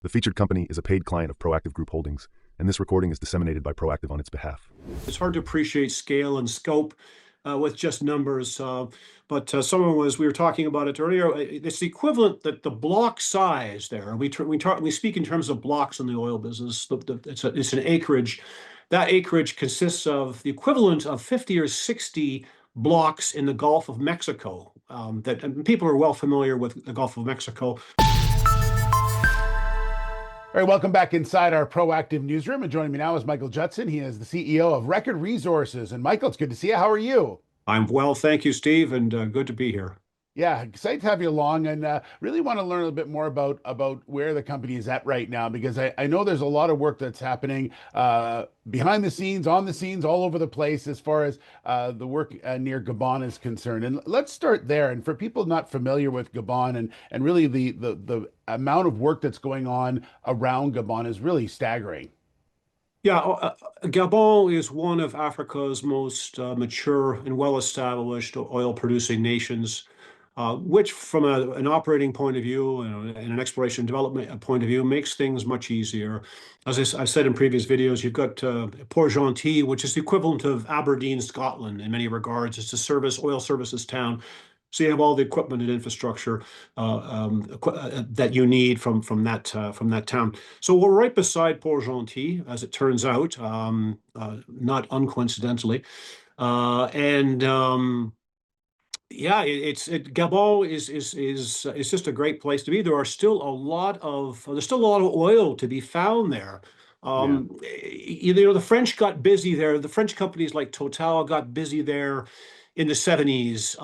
The featured company is a paid client of Proactive Group Holdings, and this recording is disseminated by Proactive on its behalf. It's hard to appreciate scale and scope with just numbers, but we were talking about it earlier. It's the equivalent that the block size there. We speak in terms of blocks in the oil business. It's an acreage. That acreage consists of the equivalent of 50 or 60 blocks in the Gulf of Mexico. And people are well familiar with the Gulf of Mexico. All right, welcome back inside our Proactive newsroom. And joining me now is Michael Judson. He is the CEO of Record Resources. And Michael, it's good to see you. How are you? I'm well, thank you, Steve, and good to be here. Yeah, excited to have you along, and really want to learn a little bit more about where the company is at right now, because I know there's a lot of work that's happening behind the scenes, on the scenes, all over the place as far as the work near Gabon is concerned. And let's start there. And for people not familiar with Gabon and really the amount of work that's going on around Gabon is really staggering. Yeah, Gabon is one of Africa's most mature and well-established oil-producing nations, which, from an operating point of view and an exploration development point of view, makes things much easier. As I've said in previous videos, you've got Port-Gentil, which is the equivalent of Aberdeen, Scotland, in many regards. It's a oil services town. So you have all the equipment and infrastructure that you need from that town. So we're right beside Port-Gentil, as it turns out, not uncoincidentally, and yeah, Gabon is just a great place to be. There's still a lot of oil to be found there. Yeah. The French got busy there. The French companies like Total got busy there in the 70s.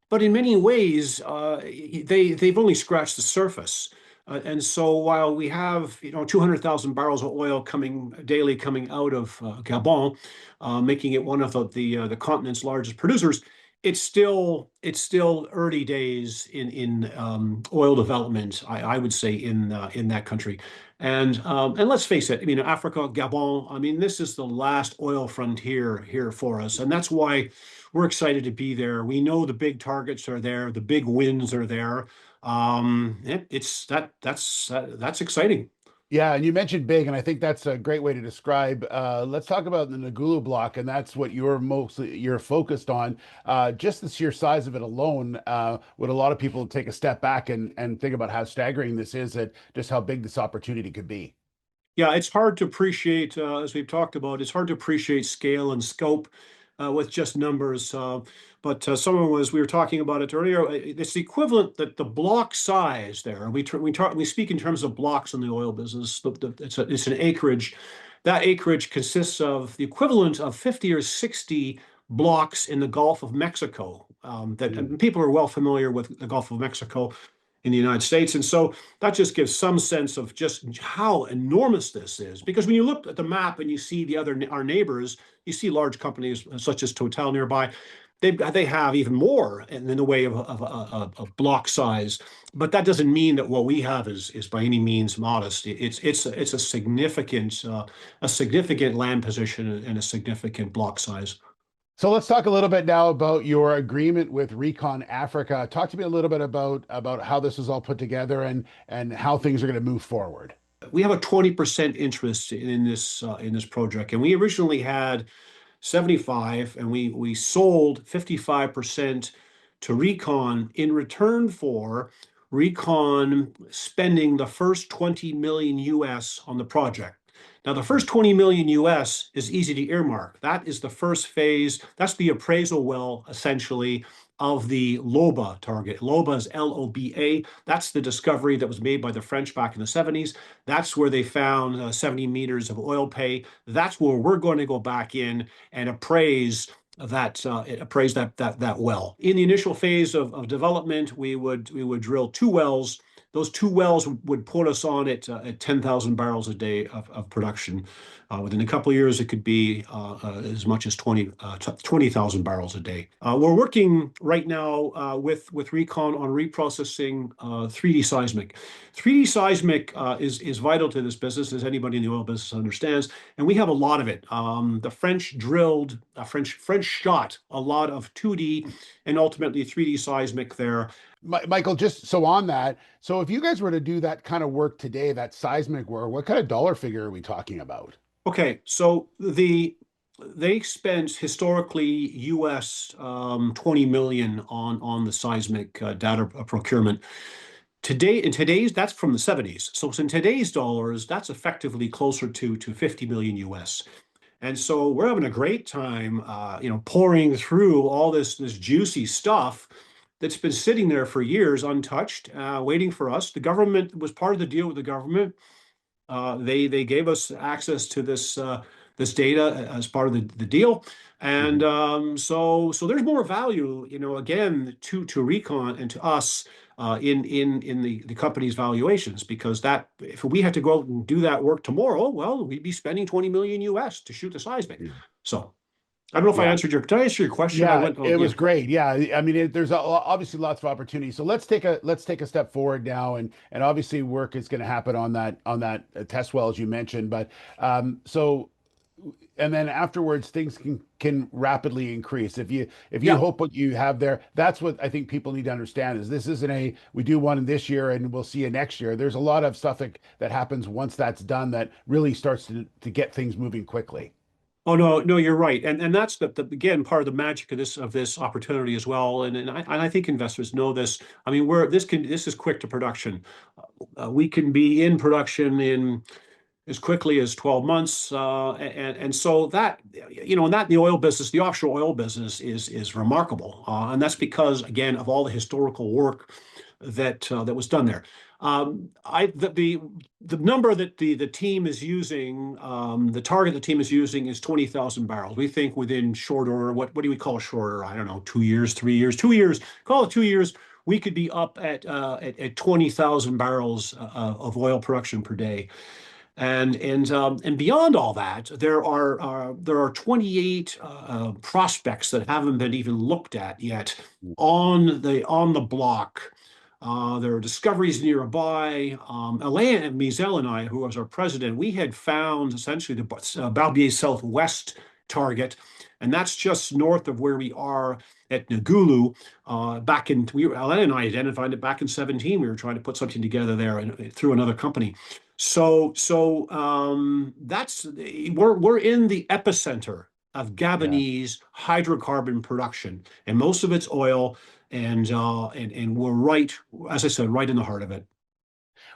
But in many ways, they've only scratched the surface. And so while we have 200,000 barrels of oil daily coming out of Gabon, making it one of the continent's largest producers, it's still early days in oil development, I would say, in that country. And let's face it, I mean, Africa, Gabon, I mean, this is the last oil frontier here for us. And that's why we're excited to be there. We know the big targets are there, the big wins are there. That's exciting. Yeah, and you mentioned big, and I think that's a great way to describe. Let's talk about the Ngulu block, and that's what you're focused on. Just the sheer size of it alone, would a lot of people take a step back and think about how staggering this is, at just how big this opportunity could be. Yeah, it's hard to appreciate, as we've talked about, it's hard to appreciate scale and scope with just numbers. But we were talking about it earlier. It's the equivalent that the block size there. We speak in terms of blocks in the oil business. It's an acreage. That acreage consists of the equivalent of 50 or 60 blocks in the Gulf of Mexico. And people are well familiar with the Gulf of Mexico in the United States. And so that just gives some sense of just how enormous this is. Because when you look at the map and you see our neighbors, you see large companies such as Total nearby. They have even more in the way of block size, but that doesn't mean that what we have is by any means modest. It's a significant land position and a significant block size. So let's talk a little bit now about your agreement with ReconAfrica. Talk to me a little bit about how this is all put together and how things are going to move forward. We have a 20% interest in this project, and we originally had 75, and we sold 55% to Recon in return for Recon spending the first 20 million US on the project. Now, the first 20 million US is easy to earmark. That is the first phase. That's the appraisal well, essentially, of the Loba target. Loba is Loba. That's the discovery that was made by the French back in the 70s. That's where they found 70 meters of oil pay. That's where we're going to go back in and appraise that well. In the initial phase of development, we would drill 2 wells. Those 2 wells would put us on at 10,000 barrels a day of production. Within a couple of years, it could be as much as 20,000 barrels a day. We're working right now with Recon on reprocessing 3D seismic. 3D seismic is vital to this business, as anybody in the oil business understands, and we have a lot of it. The French shot a lot of 2D and ultimately 3D seismic there. Michael, just so on that, so if you guys were to do that kind of work today, that seismic work, what kind of dollar figure are we talking about? Okay, so they spent historically US 20 million on the seismic data procurement. Today, in today's, that's from the 70s. So in today's dollars, that's effectively closer to 50 million US. And so we're having a great time, pouring through all this juicy stuff that's been sitting there for years untouched, waiting for us. The government was part of the deal with the government. They gave us access to this data as part of the deal, and Mhm. so there's more value, again to Recon and to us in the company's valuations, because that if we had to go out and do that work tomorrow, well, we'd be spending 20 million US to shoot the seismic. Yeah. So I don't know if I Yeah. answered your. Did I answer your question? I Yeah, went. Oh, it yeah. was great. Yeah, I mean, there's obviously lots of opportunity. So let's take a step forward now, and obviously work is going to happen on that test well as you mentioned. But so and then afterwards things can rapidly increase if you Yeah. hope what you have there. That's what I think people need to understand is this isn't a we do one this year and we'll see you next year. There's a lot of stuff that happens once that's done that really starts to get things moving quickly. Oh no, no, you're right, and that's the again part of the magic of this opportunity as well, and I think investors know this. I mean, this is quick to production. We can be in production in as quickly as 12 months, and so that and that in the oil business, the offshore oil business is remarkable, and that's because again of all the historical work that was done there. The number that the team is using, the target the team is using is 20,000 barrels. We think within short order, what do we call short order? I don't know, 2 years, 3 years, 2 years. Call it 2 years. We could be up at 20,000 barrels of oil production per day. And beyond all that, there are 28 prospects that haven't been even looked at yet on the block. There are discoveries nearby. Alain Mizel and I, who was our president, we had found essentially the Balbier Southwest target, and that's just north of where we are at Nagulu. Alain and I identified it back in 17. We were trying to put something together there and through another company. So that's we're in the epicenter of Yeah. Gabonese hydrocarbon production, and most of it's oil, and we're right, as I said, right in the heart of it.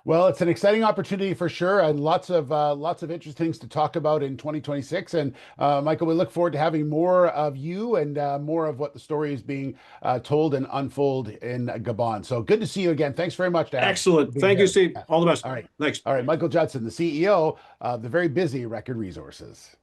Well, it's an exciting opportunity for sure, and lots of interesting things to talk about in 2026. And Michael, we look forward to having more of you and more of what the story is being told and unfold in Gabon. So good to see you again. Thanks very much to have Excellent. being Thank you, here. Steve. Yeah. All the best. All right, Thanks. all right. Michael Judson, the CEO of the very busy Record Resources.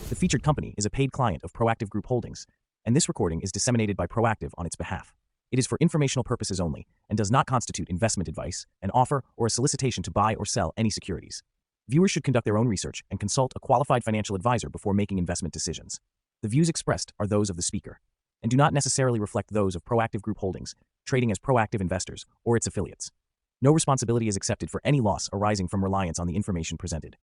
The featured company is a paid client of Proactive Group Holdings, and this recording is disseminated by Proactive on its behalf. It is for informational purposes only and does not constitute investment advice, an offer, or a solicitation to buy or sell any securities. Viewers should conduct their own research and consult a qualified financial advisor before making investment decisions. The views expressed are those of the speaker and do not necessarily reflect those of Proactive Group Holdings, trading as Proactive Investors, or its affiliates. No responsibility is accepted for any loss arising from reliance on the information presented.